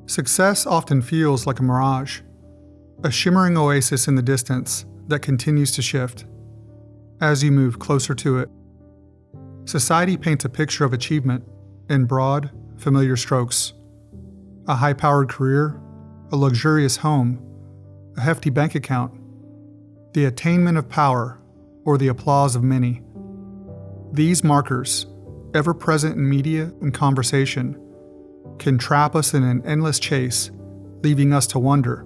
Success often feels like a mirage, a shimmering oasis in the distance that continues to shift as you move closer to it. Society paints a picture of achievement in broad, familiar strokes. A high-powered career, a luxurious home, a hefty bank account, the attainment of power, or the applause of many. These markers, ever present in media and conversation, can trap us in an endless chase, leaving us to wonder,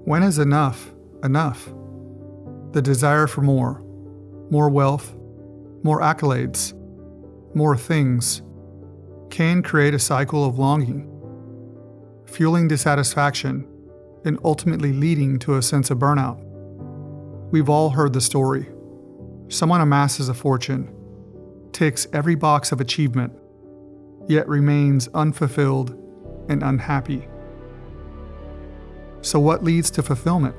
when is enough enough? The desire for more wealth, more accolades, more things, can create a cycle of longing, fueling dissatisfaction, and ultimately leading to a sense of burnout. We've all heard the story. Someone amasses a fortune, ticks every box of achievement, yet remains unfulfilled and unhappy. So what leads to fulfillment?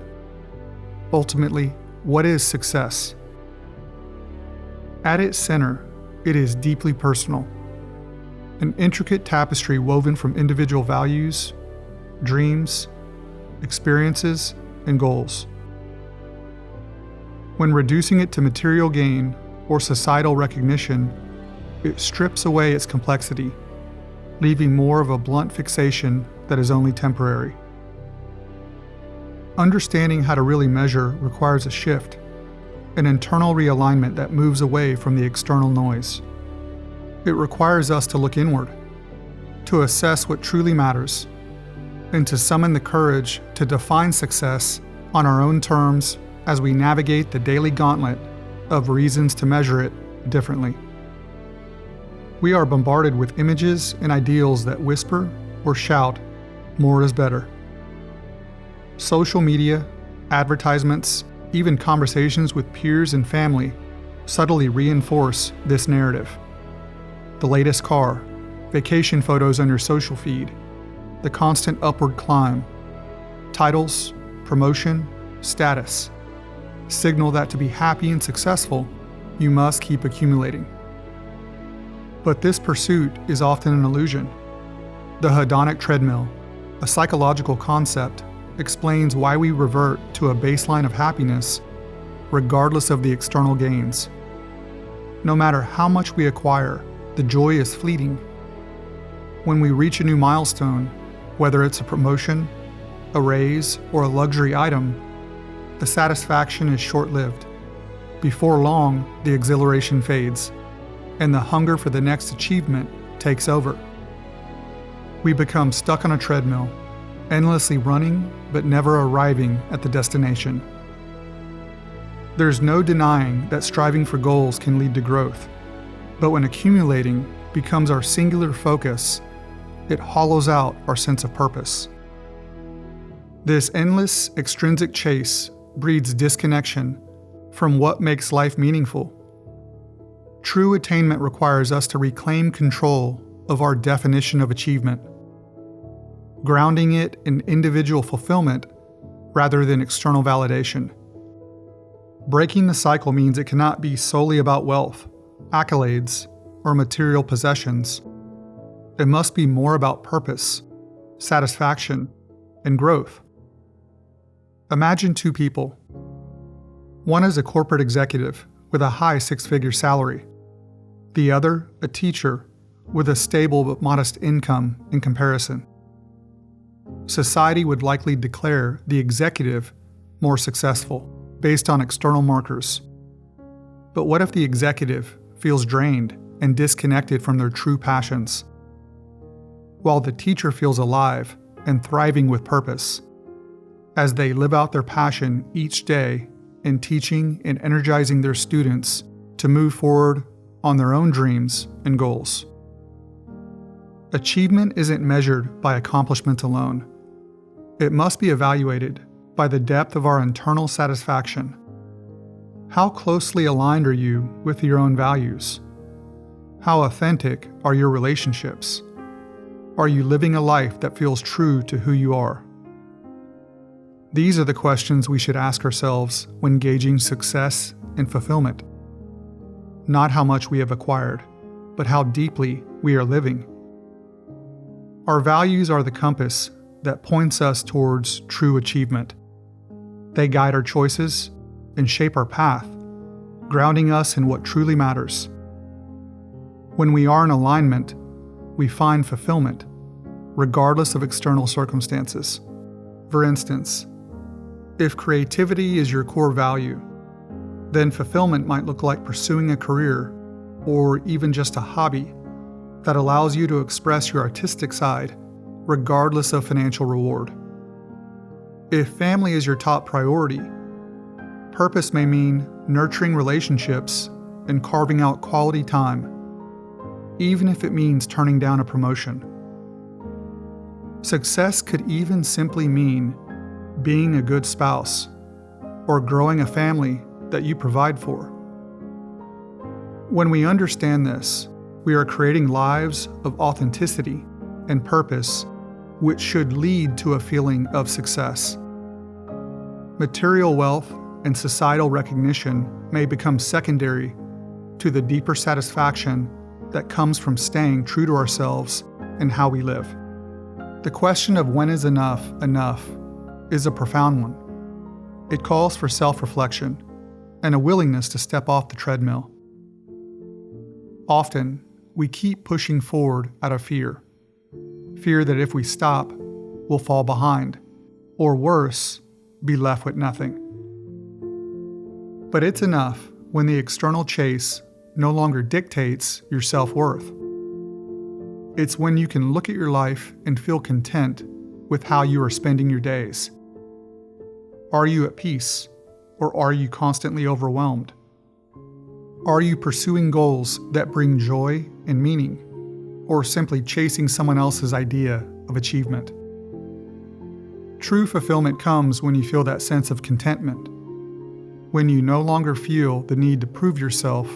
Ultimately, what is success? At its center, it is deeply personal, an intricate tapestry woven from individual values, dreams, experiences, and goals. When reducing it to material gain or societal recognition, it strips away its complexity, leaving more of a blunt fixation that is only temporary. Understanding how to really measure requires a shift, an internal realignment that moves away from the external noise. It requires us to look inward, to assess what truly matters, and to summon the courage to define success on our own terms as we navigate the daily gauntlet of reasons to measure it differently. We are bombarded with images and ideals that whisper or shout, more is better. Social media, advertisements, even conversations with peers and family subtly reinforce this narrative. The latest car, vacation photos on your social feed, the constant upward climb, titles, promotion, status, signal that to be happy and successful, you must keep accumulating. But this pursuit is often an illusion. The hedonic treadmill, a psychological concept, explains why we revert to a baseline of happiness regardless of the external gains. No matter how much we acquire, the joy is fleeting. When we reach a new milestone, whether it's a promotion, a raise, or a luxury item, the satisfaction is short-lived. Before long, the exhilaration fades, and the hunger for the next achievement takes over. We become stuck on a treadmill, endlessly running but never arriving at the destination. There's no denying that striving for goals can lead to growth, but when accumulating becomes our singular focus, it hollows out our sense of purpose. This endless, extrinsic chase breeds disconnection from what makes life meaningful. True attainment requires us to reclaim control of our definition of achievement, grounding it in individual fulfillment rather than external validation. Breaking the cycle means it cannot be solely about wealth, accolades, or material possessions. It must be more about purpose, satisfaction, and growth. Imagine two people. One is a corporate executive with a high six-figure salary. The other, a teacher with a stable but modest income in comparison. Society would likely declare the executive more successful based on external markers. But what if the executive feels drained and disconnected from their true passions, while the teacher feels alive and thriving with purpose, as they live out their passion each day in teaching and energizing their students to move forward on their own dreams and goals? Achievement isn't measured by accomplishment alone. It must be evaluated by the depth of our internal satisfaction. How closely aligned are you with your own values? How authentic are your relationships? Are you living a life that feels true to who you are? These are the questions we should ask ourselves when gauging success and fulfillment. Not how much we have acquired, but how deeply we are living. Our values are the compass that points us towards true achievement. They guide our choices and shape our path, grounding us in what truly matters. When we are in alignment, we find fulfillment, regardless of external circumstances. For instance, if creativity is your core value, then fulfillment might look like pursuing a career or even just a hobby that allows you to express your artistic side, regardless of financial reward. If family is your top priority, purpose may mean nurturing relationships and carving out quality time, even if it means turning down a promotion. Success could even simply mean being a good spouse or growing a family that you provide for. When we understand this, we are creating lives of authenticity and purpose, which should lead to a feeling of success. Material wealth and societal recognition may become secondary to the deeper satisfaction that comes from staying true to ourselves and how we live. The question of when is enough is a profound one. It calls for self-reflection and a willingness to step off the treadmill. Often, we keep pushing forward out of fear that if we stop, we'll fall behind, or worse, be left with nothing. But it's enough when the external chase no longer dictates your self-worth. It's when you can look at your life and feel content with how you are spending your days. Are you at peace, or are you constantly overwhelmed? Are you pursuing goals that bring joy and meaning, or simply chasing someone else's idea of achievement? True fulfillment comes when you feel that sense of contentment, when you no longer feel the need to prove yourself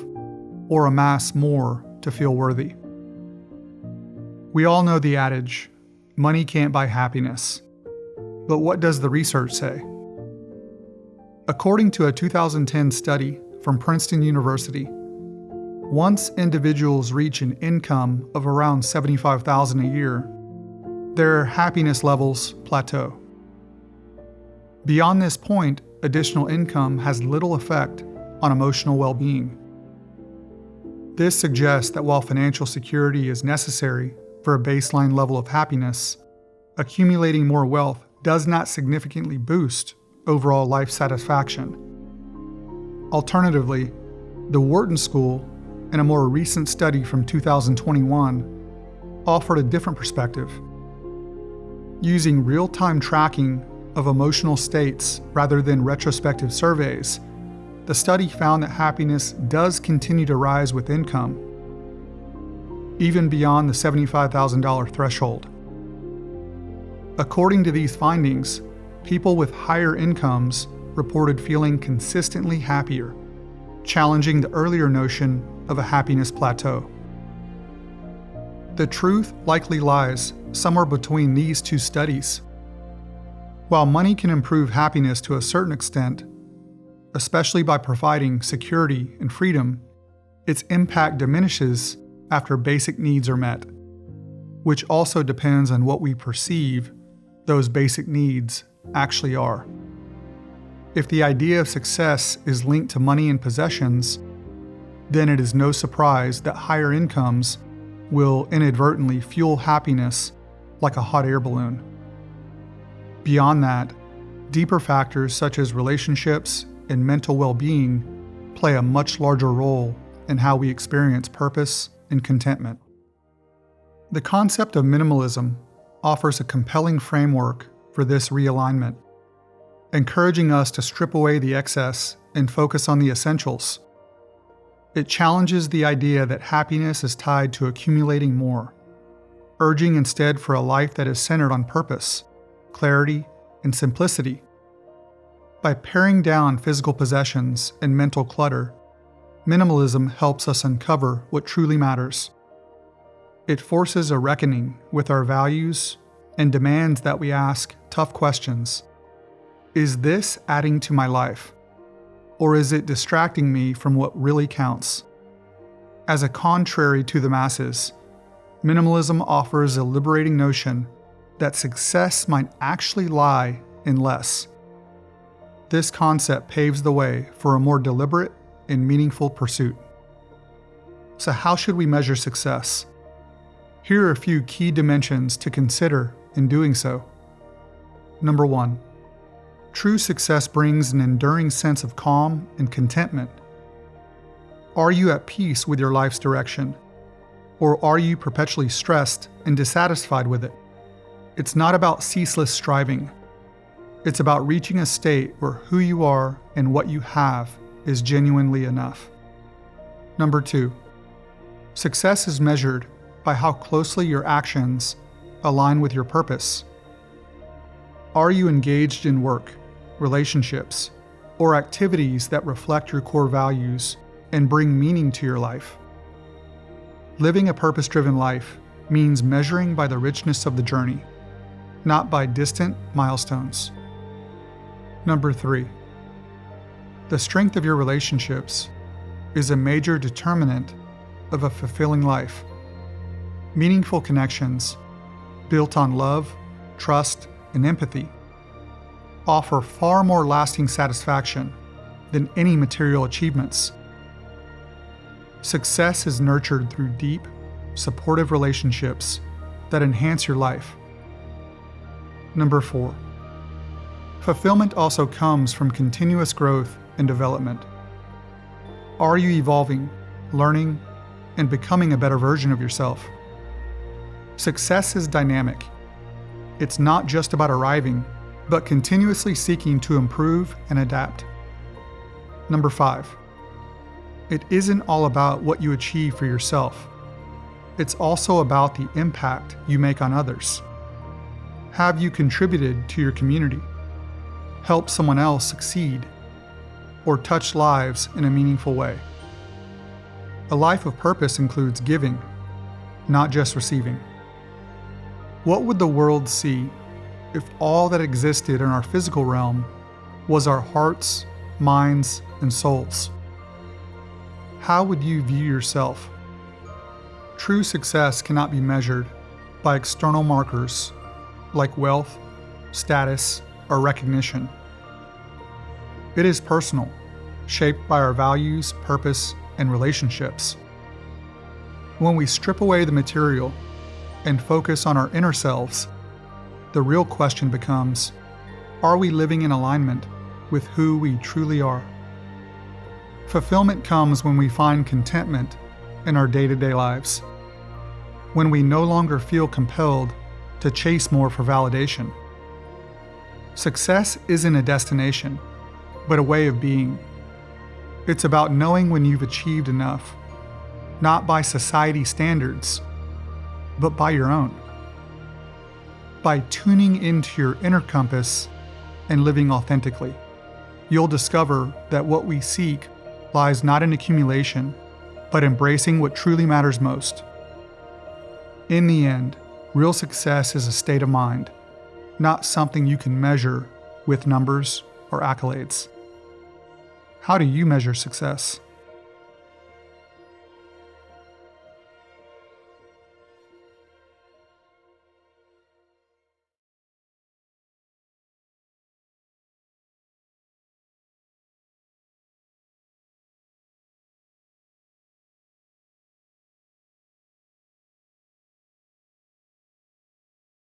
or amass more to feel worthy. We all know the adage, money can't buy happiness. But what does the research say? According to a 2010 study from Princeton University, once individuals reach an income of around $75,000 a year, their happiness levels plateau. Beyond this point, additional income has little effect on emotional well-being. This suggests that while financial security is necessary for a baseline level of happiness, accumulating more wealth does not significantly boost overall life satisfaction. Alternatively, the Wharton School, in a more recent study from 2021, offered a different perspective. Using real-time tracking of emotional states rather than retrospective surveys, the study found that happiness does continue to rise with income, even beyond the $75,000 threshold. According to these findings, people with higher incomes reported feeling consistently happier, challenging the earlier notion of a happiness plateau. The truth likely lies somewhere between these two studies. While money can improve happiness to a certain extent, especially by providing security and freedom, its impact diminishes after basic needs are met, which also depends on what we perceive those basic needs actually are. If the idea of success is linked to money and possessions, then it is no surprise that higher incomes will inadvertently fuel happiness like a hot air balloon. Beyond that, deeper factors such as relationships and mental well-being play a much larger role in how we experience purpose and contentment. The concept of minimalism offers a compelling framework for this realignment, encouraging us to strip away the excess and focus on the essentials. It challenges the idea that happiness is tied to accumulating more, urging instead for a life that is centered on purpose, clarity, and simplicity. By paring down physical possessions and mental clutter, minimalism helps us uncover what truly matters. It forces a reckoning with our values and demands that we ask tough questions. Is this adding to my life? Or is it distracting me from what really counts? As a contrary to the masses, Minimalism offers a liberating notion that success might actually lie in less. This concept paves the way for a more deliberate and meaningful pursuit. So how should we measure success? Here are a few key dimensions to consider in doing so. Number 1. True success brings an enduring sense of calm and contentment. Are you at peace with your life's direction? Or are you perpetually stressed and dissatisfied with it? It's not about ceaseless striving. It's about reaching a state where who you are and what you have is genuinely enough. Number 2. Success is measured by how closely your actions align with your purpose. Are you engaged in work, relationships, or activities that reflect your core values and bring meaning to your life? Living a purpose-driven life means measuring by the richness of the journey, not by distant milestones. Number 3. The strength of your relationships is a major determinant of a fulfilling life. Meaningful connections, built on love, trust, and empathy, offer far more lasting satisfaction than any material achievements. Success is nurtured through deep, supportive relationships that enhance your life. Number 4. Fulfillment also comes from continuous growth and development. Are you evolving, learning, and becoming a better version of yourself? Success is dynamic. It's not just about arriving, but continuously seeking to improve and adapt. Number 5. It isn't all about what you achieve for yourself. It's also about the impact you make on others. Have you contributed to your community, helped someone else succeed, or touched lives in a meaningful way? A life of purpose includes giving, not just receiving. What would the world see if all that existed in our physical realm was our hearts, minds, and souls? How would you view yourself? True success cannot be measured by external markers like wealth, status, or recognition. It is personal, shaped by our values, purpose, and relationships. When we strip away the material and focus on our inner selves, the real question becomes, are we living in alignment with who we truly are? Fulfillment comes when we find contentment in our day-to-day lives, when we no longer feel compelled to chase more for validation. Success isn't a destination, but a way of being. It's about knowing when you've achieved enough, not by society standards, but by your own. By tuning into your inner compass and living authentically, you'll discover that what we seek lies not in accumulation, but embracing what truly matters most. In the end, real success is a state of mind, not something you can measure with numbers or accolades. How do you measure success?